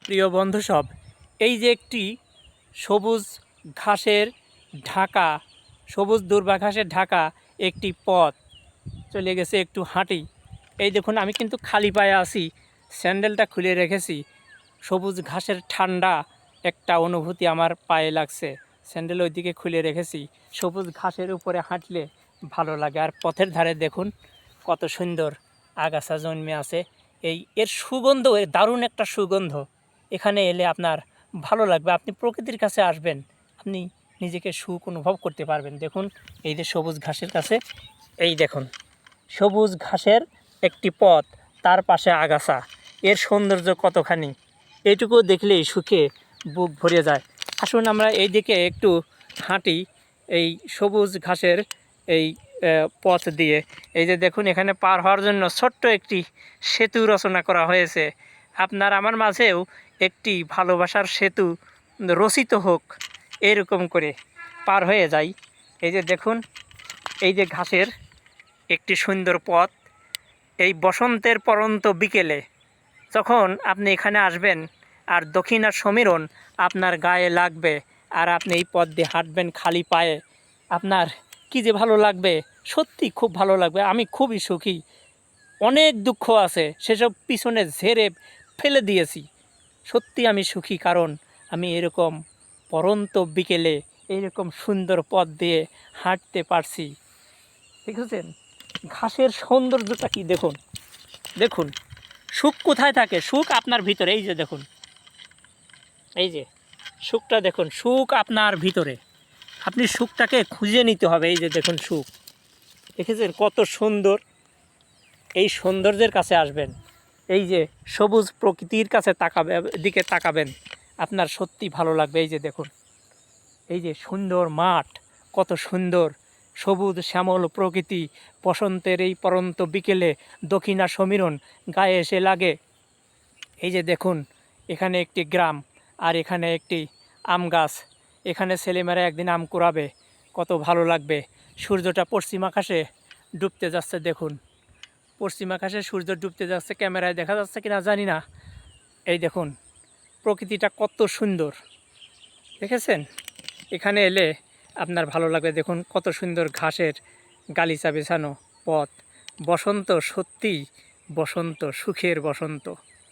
প্রিয় বন্ধু সব, এই যে একটি সবুজ ঘাসের ঢাকা, সবুজ দুর্বা ঘাসের ঢাকা একটি পথ চলে গেছে, একটু হাঁটি। এই দেখুন, আমি কিন্তু খালি পায়ে আছি, স্যান্ডেলটা খুলে রেখেছি। সবুজ ঘাসের ঠান্ডা একটা অনুভূতি আমার পায়ে লাগছে, স্যান্ডেল ওইদিকে খুলে রেখেছি। সবুজ ঘাসের উপরে হাঁটলে ভালো লাগে। আর পথের ধারে দেখুন কত সুন্দর আগাছা জন্মে আছে। এর সুগন্ধ, এর দারুণ একটা সুগন্ধ। এখানে এলে আপনার ভালো লাগবে, আপনি প্রকৃতির কাছে আসবেন, আপনি নিজেকে সুখ অনুভব করতে পারবেন। দেখুন এই যে সবুজ ঘাসের কাছে, এই দেখুন সবুজ ঘাসের একটি পথ, তার পাশে আগাছা, এর সৌন্দর্য কতখানি, এইটুকু দেখলেই সুখে বুক ভরে যায়। আসুন আমরা এই দিকে একটু হাঁটি, এই সবুজ ঘাসের এই পথ দিয়ে। এই যে দেখুন, এখানে পার হওয়ার জন্য ছোট্ট একটি সেতু রচনা করা হয়েছে। আপনার আমার মাঝেও একটি ভালোবাসার সেতু রচিত হোক, এরকম করে পার হয়ে যাই। এই যে দেখুন, এই যে ঘাসের একটি সুন্দর পথ, এই বসন্তের পরন্ত বিকেলে যখন আপনি এখানে আসবেন আর দক্ষিণার সমীরণ আপনার গায়ে লাগবে, আর আপনি এই পথ দিয়ে হাঁটবেন খালি পায়ে, আপনার কি যে ভালো লাগবে, সত্যি খুব ভালো লাগবে। আমি খুবই সুখী। অনেক দুঃখ আছে, সেসব পিছনে ঝেড়ে ফেলে দিয়েছি। সত্যি আমি সুখী, কারণ আমি এরকম পরন্ত বিকেলে এইরকম সুন্দর পথ দিয়ে হাঁটতে পারছি। দেখেছেন ঘাসের সৌন্দর্যটা কি, দেখুন দেখুন। সুখ কোথায় থাকে? সুখ আপনার ভিতরে। এই যে দেখুন, এই যে সুখটা দেখুন, সুখ আপনার ভিতরে। আপনি সুখটাকে খুঁজে নিতে হবে। এই যে দেখুন সুখ, দেখেছেন কত সুন্দর। এই সৌন্দর্যের কাছে আসবেন, এই যে সবুজ প্রকৃতির কাছে দিকে তাকাবেন, আপনার সত্যি ভালো লাগবে। এই যে দেখুন, এই যে সুন্দর মাঠ, কত সুন্দর সবুজ শ্যামল প্রকৃতি, বসন্তের এই পরন্ত বিকেলে দক্ষিণা সমীরণ গায়ে এসে লাগে। এই যে দেখুন, এখানে একটি গ্রাম, আর এখানে একটি আম গাছ। এখানে ছেলেমেয়েরা একদিন আম কুড়াবে, কত ভালো লাগবে। সূর্যটা পশ্চিম আকাশে ডুবতে যাচ্ছে, দেখুন পশ্চিম আকাশে সূর্য ডুবতে যাচ্ছে, ক্যামেরায় দেখা যাচ্ছে কিনা জানি না। এই দেখুন প্রকৃতিটা কত সুন্দর, দেখেছেন? এখানে এলে আপনার ভালো লাগবে। দেখুন কত সুন্দর ঘাসের গালিচা বেছানো পথ। বসন্ত, সত্যিই বসন্ত, সুখের বসন্ত।